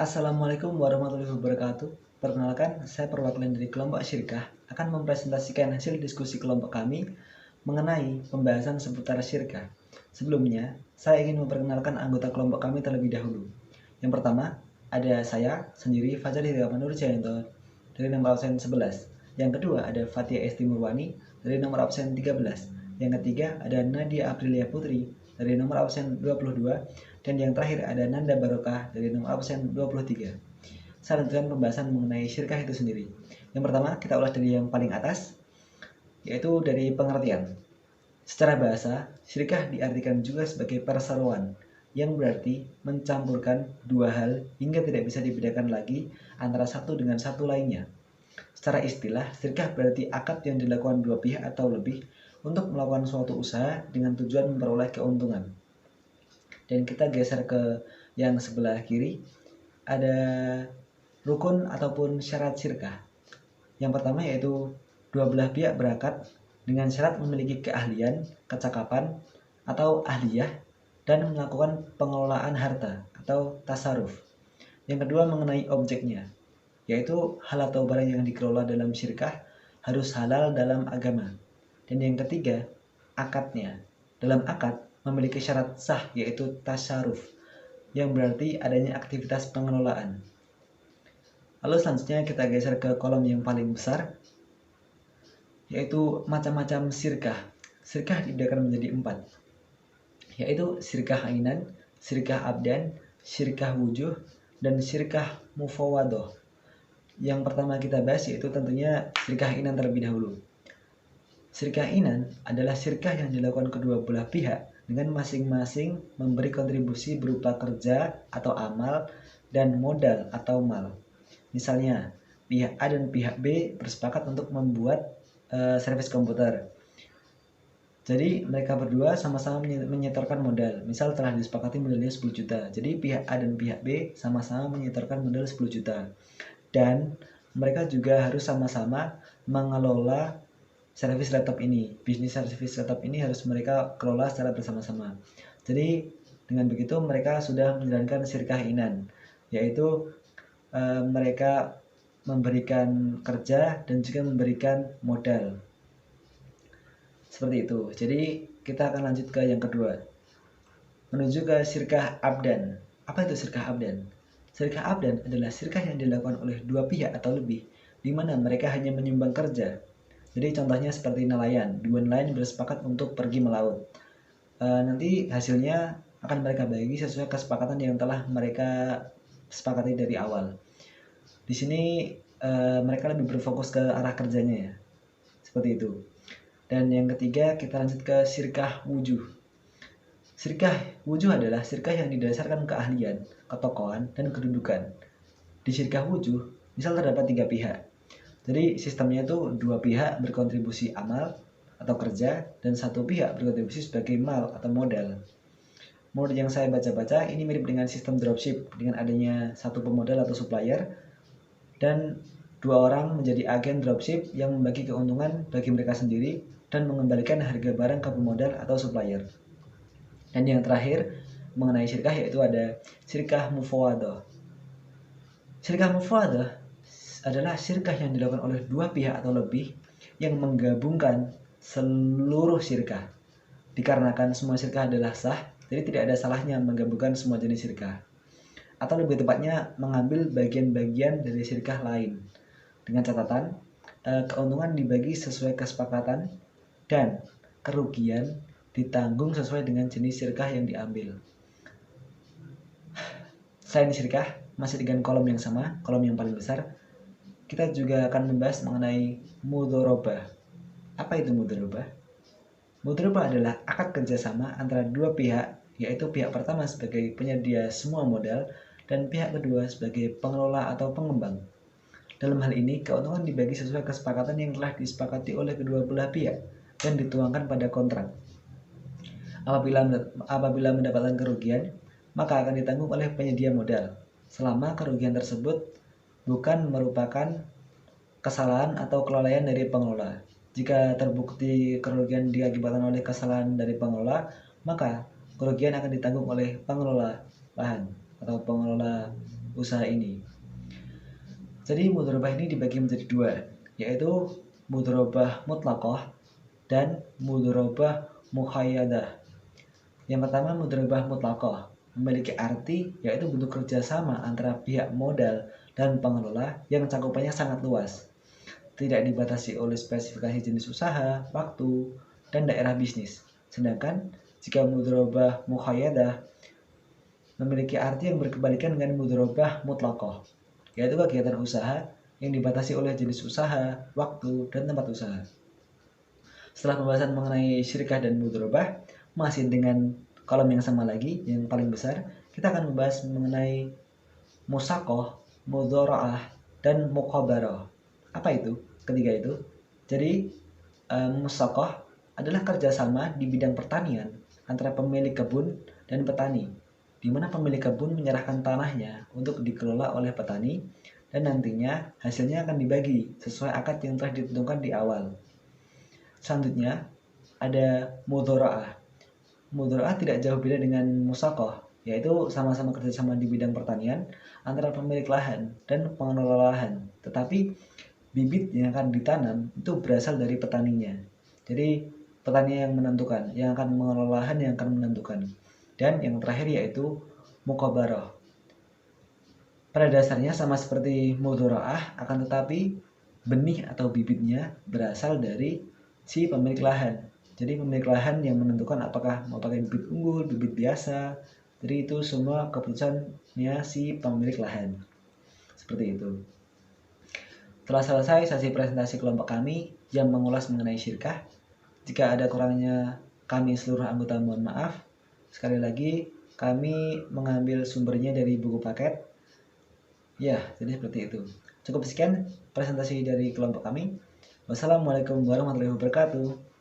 Assalamualaikum warahmatullahi wabarakatuh. Perkenalkan, saya perwakilan dari kelompok syirkah akan mempresentasikan hasil diskusi kelompok kami mengenai pembahasan seputar syirkah. Sebelumnya, saya ingin memperkenalkan anggota kelompok kami terlebih dahulu. Yang pertama, ada saya sendiri, Fajar Hidayat Nur Jayanto dari nomor absen 11. Yang kedua, ada Fatia Esti Murwani dari nomor absen 13. Yang ketiga, ada Nadia Aprilia Putri dari nomor absen 22. Dan yang terakhir ada Nanda Barokah dari nomor absen 23. Saya lanjutkan pembahasan mengenai syirkah itu sendiri. Yang pertama, kita ulas dari yang paling atas, yaitu dari pengertian. Secara bahasa, syirkah diartikan juga sebagai perseroan, yang berarti mencampurkan dua hal hingga tidak bisa dibedakan lagi antara satu dengan satu lainnya. Secara istilah, syirkah berarti akad yang dilakukan dua pihak atau lebih untuk melakukan suatu usaha dengan tujuan memperoleh keuntungan. Dan kita geser ke yang sebelah kiri, ada rukun ataupun syarat syirkah. Yang pertama yaitu dua belah pihak berakad dengan syarat memiliki keahlian, kecakapan, atau ahliyah dan melakukan pengelolaan harta atau tasaruf. Yang kedua mengenai objeknya, yaitu hal atau barang yang dikelola dalam syirkah harus halal dalam agama. Dan yang ketiga, akadnya. Dalam akad memiliki syarat sah yaitu tasaruf, yang berarti adanya aktivitas pengelolaan. Lalu selanjutnya kita geser ke kolom yang paling besar, yaitu macam-macam syirkah. Syirkah dibedakan menjadi 4, yaitu syirkah ainan, syirkah abdan, syirkah wujuh, dan syirkah mufawadoh. Yang pertama kita bahas yaitu tentunya syirkah ainan terlebih dahulu. Syirkah ainan adalah syirkah yang dilakukan kedua belah pihak dengan masing-masing memberi kontribusi berupa kerja atau amal dan modal atau mal. Misalnya, pihak A dan pihak B bersepakat untuk membuat servis komputer. Jadi mereka berdua sama-sama menyetorkan modal. Misal telah disepakati modalnya 10 juta. Jadi pihak A dan pihak B sama-sama menyetorkan modal 10 juta. Dan mereka juga harus sama-sama mengelola servis laptop ini. Bisnis servis laptop ini harus mereka kelola secara bersama-sama. Jadi dengan begitu mereka sudah menjalankan syirkah ainan, yaitu mereka memberikan kerja dan juga memberikan modal. Seperti itu. Jadi kita akan lanjut ke yang kedua, menuju ke syirkah abdan. Apa itu syirkah abdan? Syirkah abdan adalah syirkah yang dilakukan oleh dua pihak atau lebih, di mana mereka hanya menyumbang kerja. Jadi contohnya seperti nelayan, dua nelayan bersepakat untuk pergi melaut. Nanti hasilnya akan mereka bagi sesuai kesepakatan yang telah mereka sepakati dari awal. Di sini mereka lebih berfokus ke arah kerjanya ya, seperti itu. Dan yang ketiga kita lanjut ke syirkah wujuh. Syirkah wujuh adalah syirkah yang didasarkan keahlian, ketokohan, dan kedudukan. Di syirkah wujuh, misal terdapat 3 pihak. Jadi sistemnya itu 2 pihak berkontribusi amal atau kerja, dan 1 pihak berkontribusi sebagai mal atau modal. Menurut yang saya baca-baca, ini mirip dengan sistem dropship, dengan adanya satu pemodal atau supplier, dan 2 orang menjadi agen dropship yang membagi keuntungan bagi mereka sendiri dan mengembalikan harga barang ke pemodal atau supplier. Dan yang terakhir mengenai syirkah yaitu ada syirkah mufawadah. Syirkah mufawadah adalah syirkah yang dilakukan oleh 2 pihak atau lebih yang menggabungkan seluruh syirkah. Dikarenakan semua syirkah adalah sah, jadi tidak ada salahnya menggabungkan semua jenis syirkah. Atau lebih tepatnya mengambil bagian-bagian dari syirkah lain. Dengan catatan, keuntungan dibagi sesuai kesepakatan dan kerugian ditanggung sesuai dengan jenis syirkah yang diambil. Selain syirkah, masih dengan kolom yang sama, kolom yang paling besar, kita juga akan membahas mengenai mudharabah. Apa itu mudharabah? Mudharabah adalah akad kerjasama antara 2 pihak, yaitu pihak pertama sebagai penyedia semua modal dan pihak kedua sebagai pengelola atau pengembang. Dalam hal ini, keuntungan dibagi sesuai kesepakatan yang telah disepakati oleh kedua belah pihak dan dituangkan pada kontrak. Apabila mendapatkan kerugian, maka akan ditanggung oleh penyedia modal, selama kerugian tersebut bukan merupakan kesalahan atau kelalaian dari pengelola. Jika terbukti kerugian diakibatkan oleh kesalahan dari pengelola, maka kerugian akan ditanggung oleh pengelola lahan atau pengelola usaha ini. Jadi mudharabah ini dibagi menjadi dua, yaitu mudharabah mutlaqah dan mudharabah muqayyadah. Yang pertama, mudharabah mutlaqah memiliki arti yaitu bentuk kerjasama antara pihak modal dan pengelola yang cakupannya sangat luas, tidak dibatasi oleh spesifikasi jenis usaha, waktu, dan daerah bisnis. Sedangkan jika mudharabah muqayyadah memiliki arti yang berkebalikan dengan mudharabah mutlaqah, yaitu kegiatan usaha yang dibatasi oleh jenis usaha, waktu, dan tempat usaha. Setelah pembahasan mengenai syirkah dan mudharabah, masih dengan kolom yang sama lagi, yang paling besar, kita akan membahas mengenai musaqah, mudhara'ah, dan muqabarah. Apa itu ketiga itu? Jadi musaqah adalah kerjasama di bidang pertanian antara pemilik kebun dan petani, di mana pemilik kebun menyerahkan tanahnya untuk dikelola oleh petani dan nantinya hasilnya akan dibagi sesuai akad yang telah ditentukan di awal. Selanjutnya ada mudhara'ah. Mudhara'ah tidak jauh beda dengan musaqah, yaitu sama-sama kerjasama di bidang pertanian antara pemilik lahan dan pengelola lahan, tetapi bibit yang akan ditanam itu berasal dari petaninya. Jadi petani yang menentukan, yang akan mengelola lahan yang akan menentukan. Dan yang terakhir yaitu muqabarah. Pada dasarnya sama seperti mudhara'ah, akan tetapi benih atau bibitnya berasal dari si pemilik lahan. Jadi pemilik lahan yang menentukan apakah mau pakai bibit unggul, bibit biasa. Jadi itu semua keputusannya si pemilik lahan. Seperti itu. Telah selesai sesi presentasi kelompok kami yang mengulas mengenai syirkah. Jika ada kurangnya, kami seluruh anggota mohon maaf. Sekali lagi, kami mengambil sumbernya dari buku paket. Ya, jadi seperti itu. Cukup sekian presentasi dari kelompok kami. Wassalamualaikum warahmatullahi wabarakatuh.